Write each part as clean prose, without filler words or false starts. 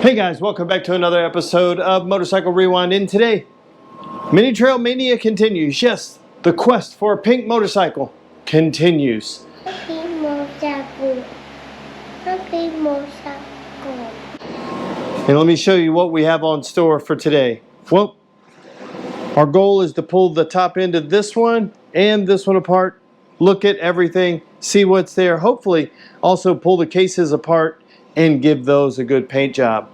Hey guys, welcome back to another episode of Motorcycle Rewind. And today, Mini Trail Mania continues. Yes, the quest for a pink motorcycle continues. Happy motorcycle. Happy motorcycle. And let me show you what we have on store for today. Well, our goal is to pull the top end of this one and this one apart, look at everything, see what's there, hopefully also pull the cases apart and give those a good paint job.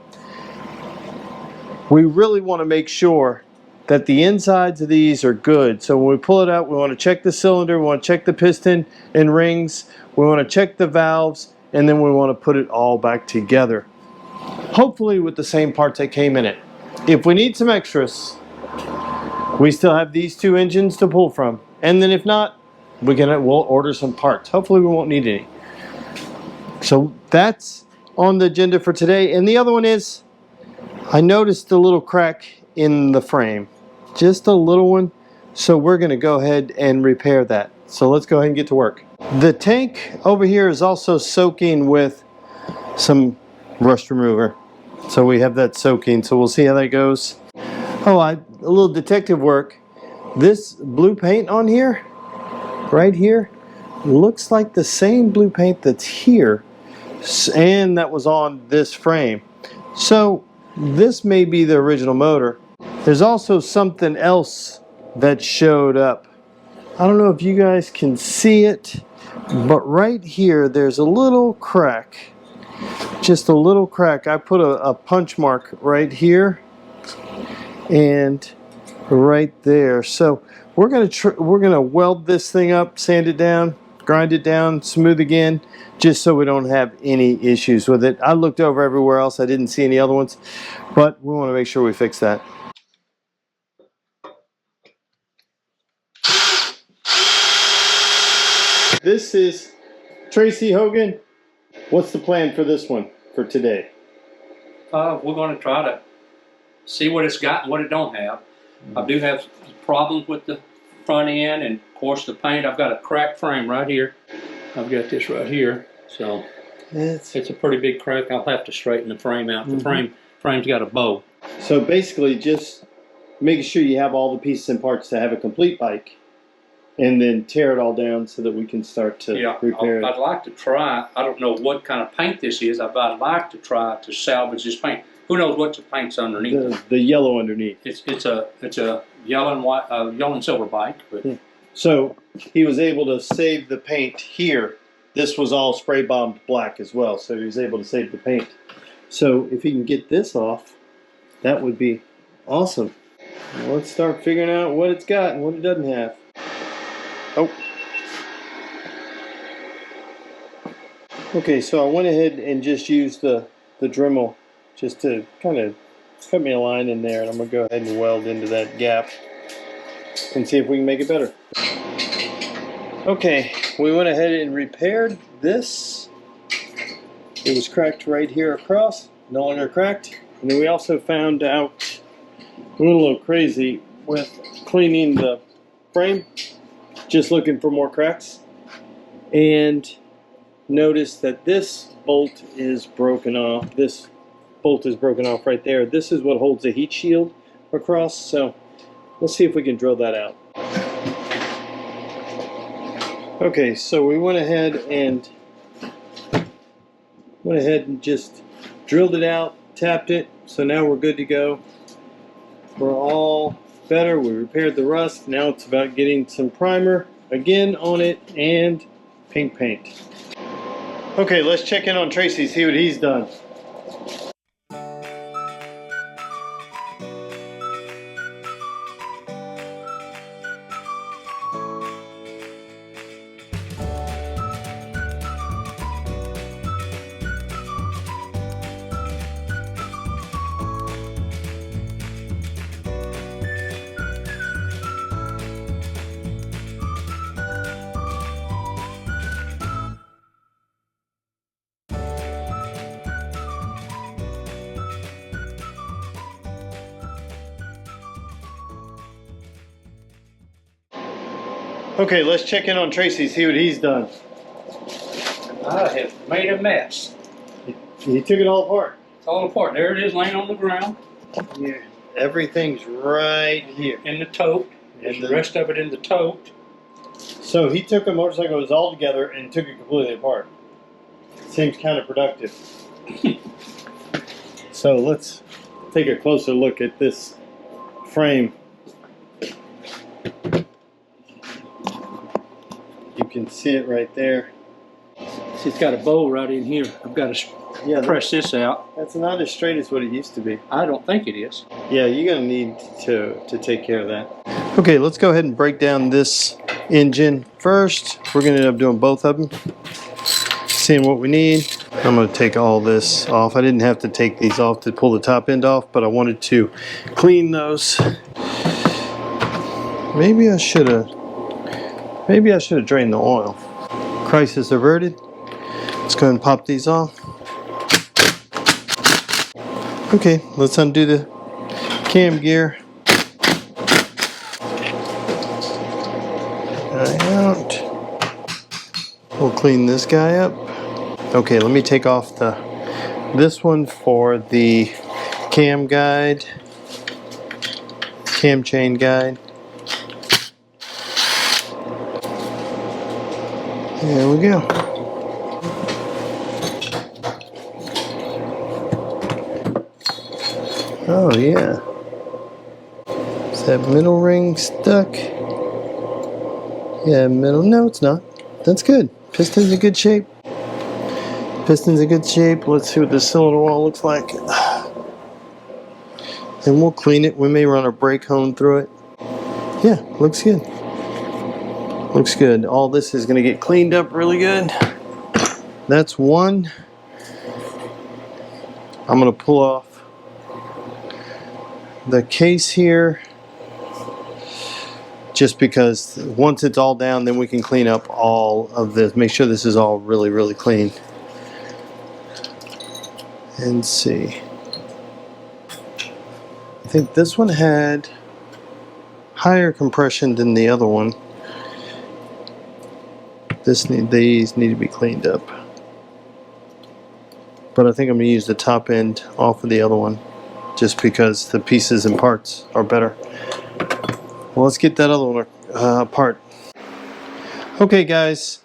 We really want to make sure that the insides of these are good. So when we pull it out, we want to check the cylinder, we want to check the piston and rings, we want to check the valves, and then we want to put it all back together. Hopefully with the same parts that came in it. If we need some extras, we still have these two engines to pull from. And then if not, we'll order some parts. Hopefully we won't need any. So that's on the agenda for today. And the other one is, I noticed a little crack in the frame, just a little one, so we're going to go ahead and repair that. So let's go ahead and get to work. The tank over here is also soaking with some rust remover, so we have that soaking, so we'll see how that goes. Oh, a little detective work. This blue paint on here, right here, looks like the same blue paint that's here and that was on this frame. So this may be the original motor. There's also something else that showed up. I don't know if you guys can see it, but right here there's a little crack. Just a little crack. I put a punch mark right here and right there. So we're gonna weld this thing up, sand it down, grind it down, smooth again, just so we don't have any issues with it. I looked over everywhere else. I didn't see any other ones, but we want to make sure we fix that. This is Tracy Hogan. What's the plan for this one for today? We're going to try to see what it's got and what it don't have. I do have problems with the front end and of course the paint. I've got a cracked frame right here. I've got this right here, so it's a pretty big crack. I'll have to straighten the frame out. The frame's got a bow. So basically just making sure you have all the pieces and parts to have a complete bike, and then tear it all down so that we can start to repair it. I'd like to try, I don't know what kind of paint this is, but I'd like to try to salvage this paint. Who knows what the paint's underneath? The yellow underneath. It's a yellow and white, yellow and silver bike. But So he was able to save the paint here. This was all spray bombed black as well, so he was able to save the paint. So if he can get this off, that would be awesome. Well, let's start figuring out what it's got and what it doesn't have. Oh. Okay, so I went ahead and just used the Dremel just to kind of cut me a line in there, and I'm going to go ahead and weld into that gap and see if we can make it better. Okay, we went ahead and repaired this. It was cracked right here across, no longer cracked. And then we also found out, we went a little crazy with cleaning the frame, just looking for more cracks, and noticed that this bolt is broken off. This bolt is broken off right there. This is what holds the heat shield across, so let's see if we can drill that out. Okay, so we went ahead and just drilled it out, tapped it, so now we're good to go. We're all better. We repaired the rust. Now it's about getting some primer again on it and pink paint. Okay, let's check in on Tracy, see what he's done. Okay, let's check in on Tracy, see what he's done. I have made a mess. He took it all apart. It's all apart. There it is laying on the ground. Yeah. Everything's right here. In the tote. There's the rest of it in the tote. So he took a motorcycle, it was all together, and took it completely apart. Seems kind of productive. So let's take a closer look at this frame. You can see it right there. See, it's got a bowl right in here. I've got to press this out. That's not as straight as what it used to be. I don't think it is. Yeah, you're going to need to take care of that. Okay, let's go ahead and break down this engine first. We're going to end up doing both of them. Seeing what we need. I'm going to take all this off. I didn't have to take these off to pull the top end off, but I wanted to clean those. Maybe I should have drained the oil. Crisis averted. Let's go ahead and pop these off. Okay, let's undo the cam gear. Out. We'll clean this guy up. Okay, let me take off this one for the cam guide, cam chain guide. There we go. Oh yeah. Is that middle ring stuck? Yeah, middle. No, it's not. That's good. Piston's in good shape. Piston's in good shape. Let's see what the cylinder wall looks like. And we'll clean it. We may run a brake hone through it. Yeah, looks good. Looks good. All this is going to get cleaned up really good. That's one. I'm going to pull off the case here. Just because once it's all down, then we can clean up all of this. Make sure this is all really, really clean. And see. I think this one had higher compression than the other one. These need to be cleaned up. But I think I'm going to use the top end off of the other one. Just because the pieces and parts are better. Well, let's get that other one apart. Okay guys,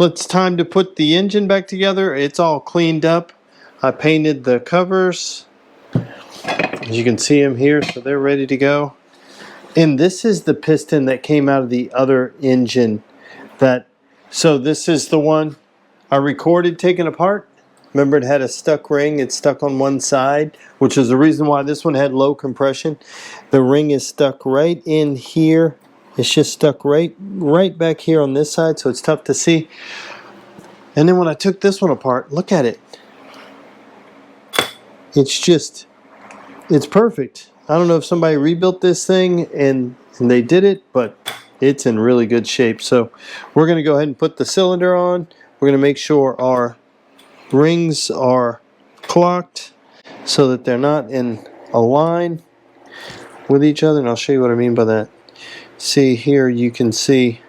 it's time to put the engine back together. It's all cleaned up. I painted the covers. As you can see them here, so they're ready to go. And this is the piston that came out of the other engine. So this is the one I recorded taking apart. Remember, it had a stuck ring. It's stuck on one side, which is the reason why this one had low compression. The ring is stuck right in here. It's just stuck right back here on this side, so it's tough to see. And then when I took this one apart, look at it. It's perfect. I don't know if somebody rebuilt this thing and they did it, but it's in really good shape. So we're going to go ahead and put the cylinder on. We're going to make sure our rings are clocked so that they're not in a line with each other, and I'll show you what I mean by that. See here, you can see,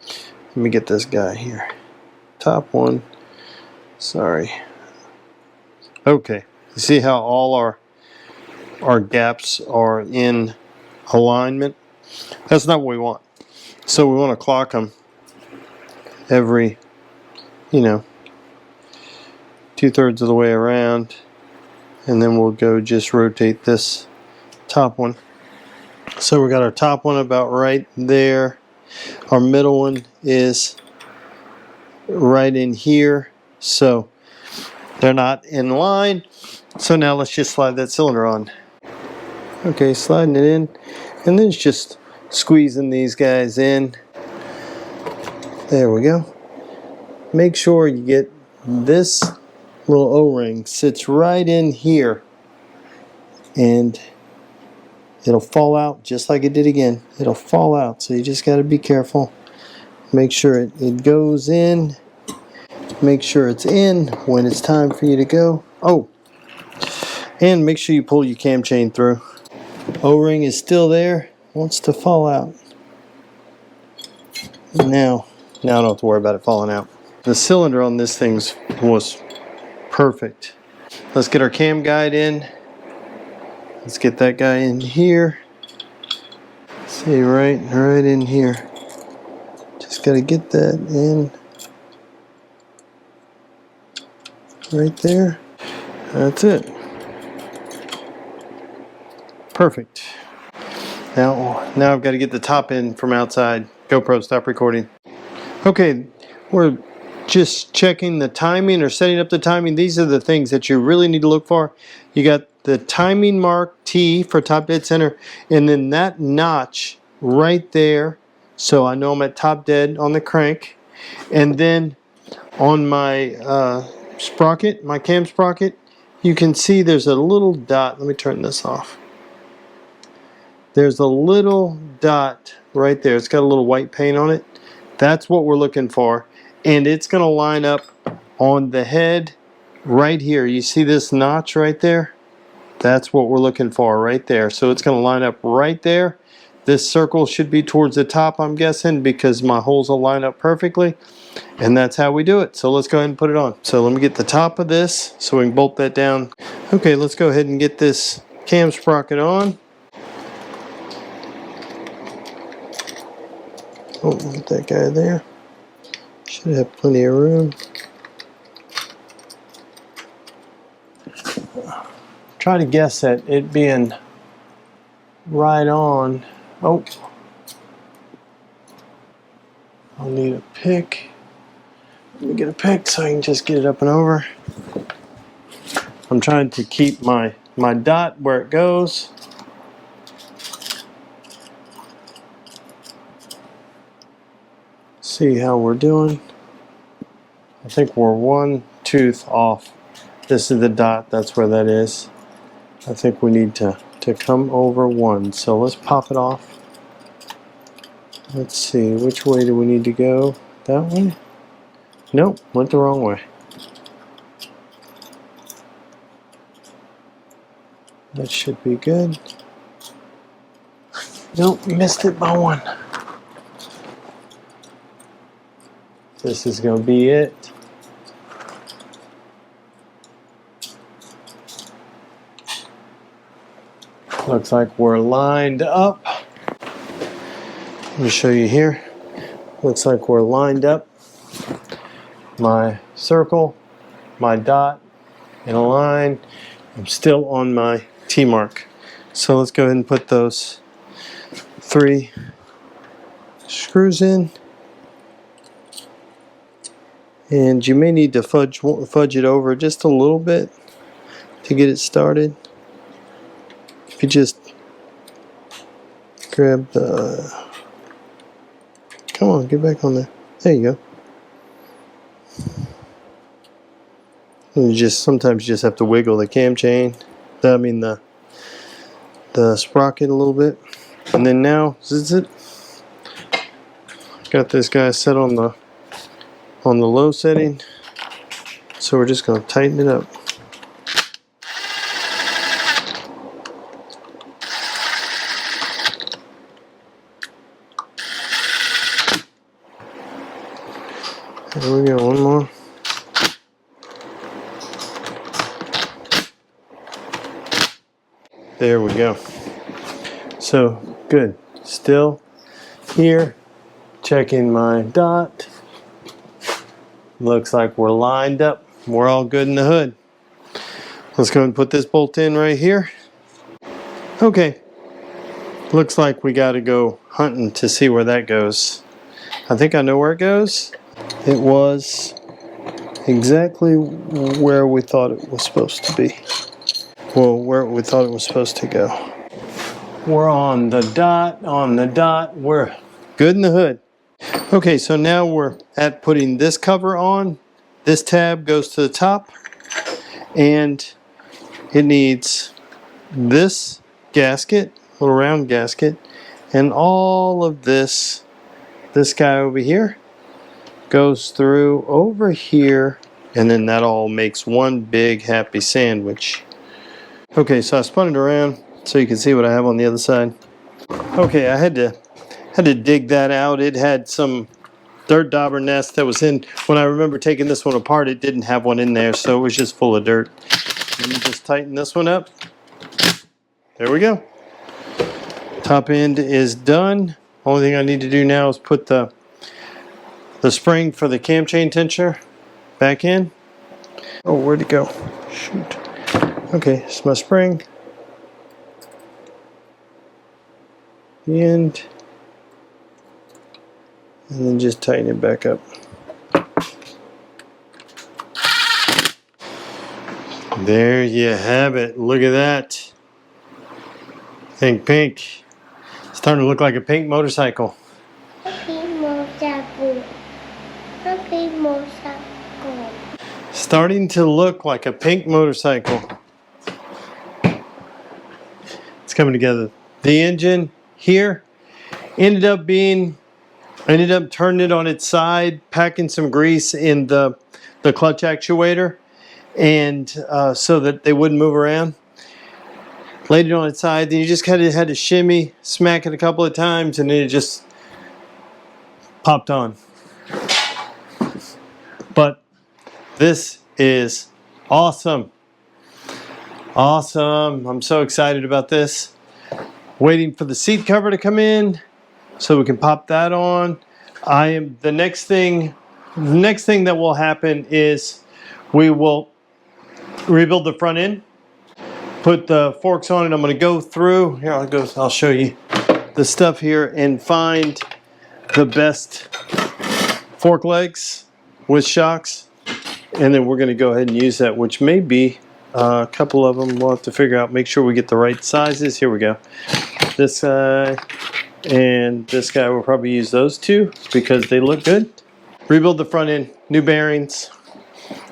let me get this guy here, top one, sorry. Okay, you see how all our gaps are in alignment? That's not what we want. So we want to clock them every, 2/3 of the way around, and then we'll go just rotate this top one. So we got our top one about right there. Our middle one is right in here, so they're not in line. So now let's just slide that cylinder on. Okay, sliding it in, and then it's just squeezing these guys in. There we go. Make sure you get this little O-ring sits right in here, and it'll fall out just like it did again. It'll fall out, so you just got to be careful. Make sure it goes in. Make sure it's in when it's time for you to go. Oh, and make sure you pull your cam chain through. O-ring is still there, wants to fall out. Now I don't have to worry about it falling out. The cylinder on this thing was perfect. Let's get our cam guide in. Let's get that guy in here. See, right in here. Just gotta get that in. Right there. That's it. Perfect. Now I've got to get the top in from outside. GoPro, stop recording. Okay, we're just checking the timing or setting up the timing. These are the things that you really need to look for. You got the timing mark T for top dead center, and then that notch right there, so I know I'm at top dead on the crank. And then on my sprocket, my cam sprocket, you can see there's a little dot. Let me turn this off. There's a little dot right there. It's got a little white paint on it. That's what we're looking for. And it's going to line up on the head right here. You see this notch right there? That's what we're looking for right there. So it's going to line up right there. This circle should be towards the top, I'm guessing, because my holes will line up perfectly. And that's how we do it. So let's go ahead and put it on. So let me get the top of this so we can bolt that down. Okay, let's go ahead and get this cam sprocket on. Oh, get that guy there. Should have plenty of room. Try to guess at it being right on. Oh, I'll need a pick. Let me get a pick so I can just get it up and over. I'm trying to keep my dot where it goes. See how we're doing. I think we're one tooth off. This is the dot, that's where that is. I think we need to come over one. So let's pop it off. Let's see, which way do we need to go? That way? Nope, went the wrong way. That should be good. Nope, missed it by one. This is going to be it. Looks like we're lined up. Let me show you here. Looks like we're lined up. My circle, my dot in a line. I'm still on my T mark. So let's go ahead and put those 3 screws in. And you may need to fudge it over just a little bit to get it started. If you just grab the... Come on, get back on there. There you go. And you sometimes you just have to wiggle the cam chain. The sprocket a little bit. And then now, zit. Got this guy set on the low setting, so we're just going to tighten it up. There we go, one more. There we go. So good. Still here, checking my dot. Looks like we're lined up. We're all good in the hood. Let's go and put this bolt in right here. Okay. Looks like we got to go hunting to see where that goes. I think I know where it goes. It was exactly where we thought it was supposed to be. Well, where we thought it was supposed to go. We're on the dot, We're good in the hood. Okay, so now we're at putting this cover on. This tab goes to the top, and it needs this gasket, little round gasket, and all of this guy over here goes through over here, and then that all makes one big happy sandwich. Okay, so I spun it around so you can see what I have on the other side. Okay, I had to dig that out. It had some dirt dauber nest that was in. When I remember taking this one apart, it didn't have one in there, so it was just full of dirt. Let me just tighten this one up. There we go. Top end is done. Only thing I need to do now is put the spring for the cam chain tensioner back in. Oh, where'd it go? Shoot. Okay, it's my spring. The end. And then just tighten it back up. There you have it. Look at that. Think pink. It's starting to look like a pink motorcycle. Starting to look like a pink motorcycle. It's coming together. The engine here ended up turning it on its side, packing some grease in the clutch actuator, and so that they wouldn't move around. Laid it on its side, then you just kind of had to shimmy, smack it a couple of times, and then it just popped on. But this is awesome. Awesome. I'm so excited about this. Waiting for the seat cover to come in so we can pop that on. The next thing that will happen is we will rebuild the front end. Put the forks on it. I'm going to go through here. I'll show you the stuff here and find the best fork legs with shocks, and then we're going to go ahead and use that, which may be a couple of them. We'll have to figure out, make sure we get the right sizes. Here we go. This guy and this guy, will probably use those two because they look good. Rebuild the front end, new bearings,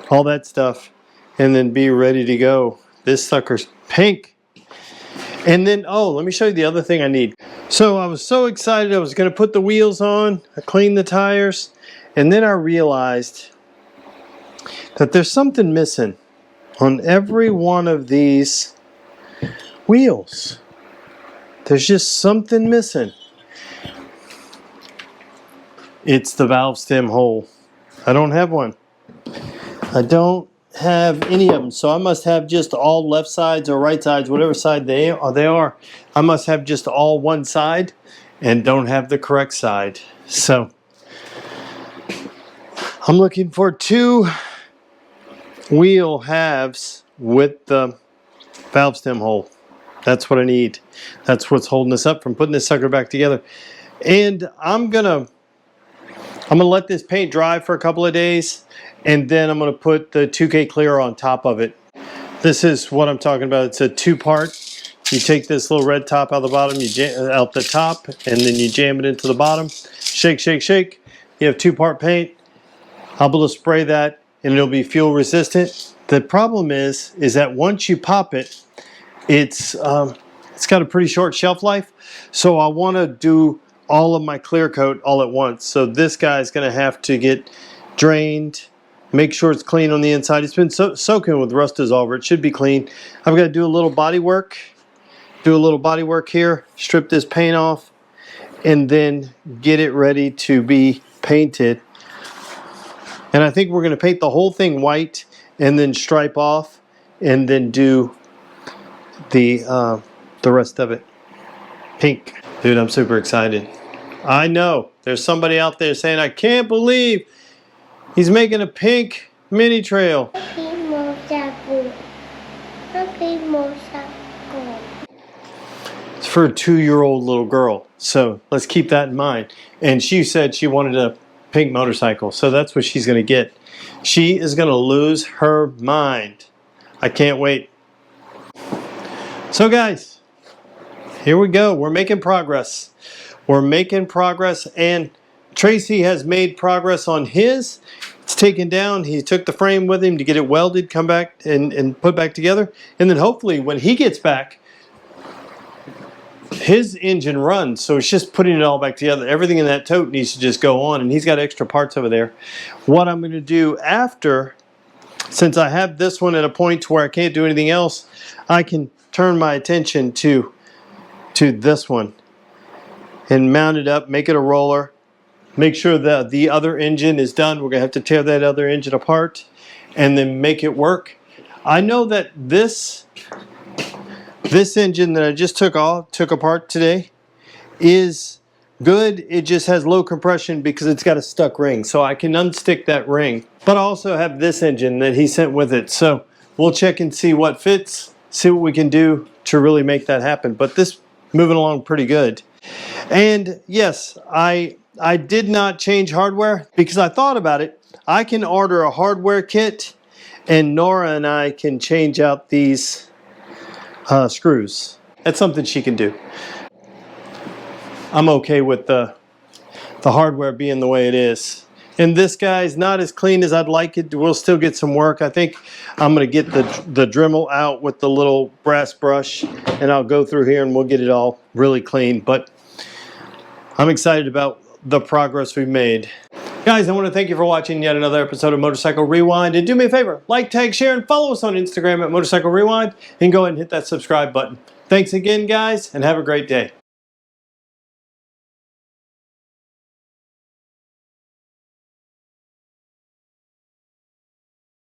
all that stuff, and then be ready to go. This sucker's pink. And then, oh, let me show you the other thing I need. So I was so excited. I was going to put the wheels on. I cleaned the tires. And then I realized that there's something missing on every one of these wheels. There's just something missing. It's the valve stem hole. I don't have one. I don't have any of them, so I must have just all left sides or right sides, whatever side they are. I must have just all one side and don't have the correct side. So I'm looking for 2 wheel halves with the valve stem hole. That's what I need. That's what's holding us up from putting this sucker back together. And I'm gonna let this paint dry for a couple of days, and then I'm gonna put the 2K clear on top of it. This is what I'm talking about. It's a 2-part. You take this little red top out of the bottom, you jam out the top, and then you jam it into the bottom. Shake, shake, shake. You have 2-part paint. I'll be able to spray that, and it'll be fuel resistant. The problem is that once you pop it, it's got a pretty short shelf life. So I want to do all of my clear coat all at once. So this guy's going to have to get drained, make sure it's clean on the inside. It's been soaking with rust dissolver. It should be clean. I've got to do a little body work. Here, strip this paint off, and then get it ready to be painted. And I think we're going to paint the whole thing white and then stripe off and then do the rest of it pink. Dude, I'm super excited. I know there's somebody out there saying, I can't believe he's making a pink mini trail. It's for a 2-year-old little girl. So let's keep that in mind. And she said she wanted a pink motorcycle. So that's what she's going to get. She is going to lose her mind. I can't wait. So guys, here we go. We're making progress. We're making progress, and Tracy has made progress on his. It's taken down. He took the frame with him to get it welded, come back and put back together. And then hopefully when he gets back, his engine runs. So it's just putting it all back together. Everything in that tote needs to just go on, and he's got extra parts over there. What I'm going to do after, since I have this one at a point to where I can't do anything else, I can turn my attention to this one and mount it up, make it a roller, make sure that the other engine is done. We're going to have to tear that other engine apart and then make it work. I know that this engine that I just took apart today is good. It just has low compression because it's got a stuck ring, so I can unstick that ring. But I also have this engine that he sent with it, so we'll check and see what fits, see what we can do to really make that happen. But this moving along pretty good. And yes, I did not change hardware because I thought about it. I can order a hardware kit, and Nora and I can change out these screws. That's something she can do. I'm okay with the hardware being the way it is. And this guy's not as clean as I'd like it. We'll still get some work. I think I'm going to get the Dremel out with the little brass brush, and I'll go through here and we'll get it all really clean. But I'm excited about the progress we've made. Guys, I want to thank you for watching yet another episode of Motorcycle Rewind. And do me a favor, like, tag, share, and follow us on Instagram at Motorcycle Rewind. And go ahead and hit that subscribe button. Thanks again, guys, and have a great day.